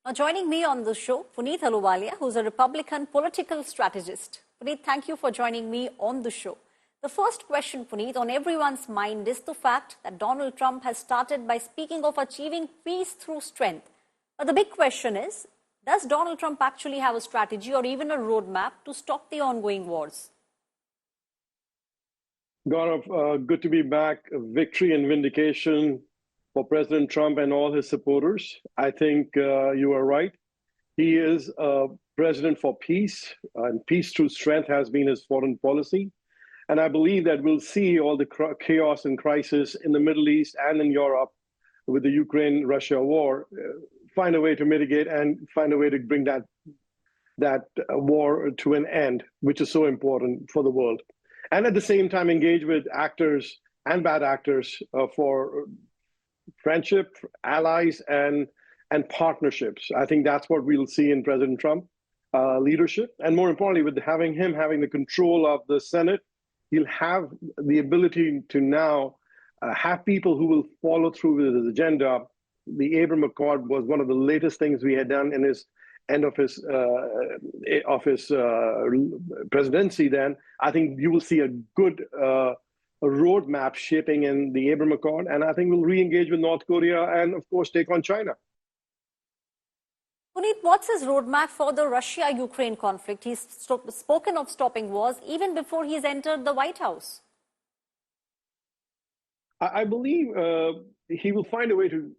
Now joining me on the show, Puneet Ahluwalia, who's a Republican political strategist. Puneet, thank you for joining me on the show. The first question, Puneet, on everyone's mind is the fact that Donald Trump has started by speaking of achieving peace through strength. But the big question is, does Donald Trump actually have a strategy or even a roadmap to stop the ongoing wars? Gaurav, good to be back. Victory and vindication for President Trump and all his supporters. I think you are right. He is a president for peace, and peace through strength has been his foreign policy. And I believe that we'll see all the chaos and crisis in the Middle East and in Europe with the Ukraine-Russia war, find a way to mitigate and find a way to bring that war to an end, which is so important for the world. And at the same time, engage with actors and bad actors for friendship, allies, and partnerships. I think that's what we'll see in President Trump leadership. And more importantly, with having the control of the Senate, he'll have the ability to now have people who will follow through with his agenda. The Abraham Accord was one of the latest things we had done in his end of his presidency. Then I think you will see a good roadmap shaping in the Abraham Accord, and I think we'll re-engage with North Korea and, of course, take on China. Puneet, what's his roadmap for the Russia-Ukraine conflict? He's spoken of stopping wars even before he's entered the White House. I believe he will find a way to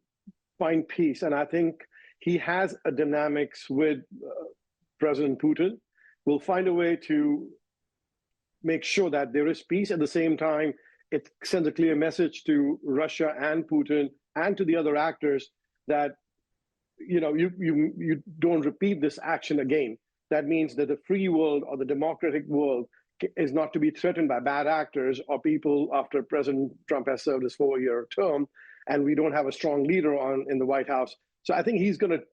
find peace, and I think he has a dynamics with President Putin. We'll find a way to make sure that there is peace. At the same time, it sends a clear message to Russia and Putin and to the other actors that you don't repeat this action again. That means that the free world or the democratic world is not to be threatened by bad actors or people after President Trump has served his 4-year term, and we don't have a strong leader in the White House. So I think he's going to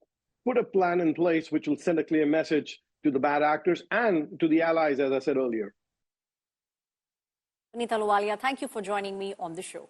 put a plan in place which will send a clear message to the bad actors and to the allies, as I said earlier. Puneet Ahluwalia, thank you for joining me on the show.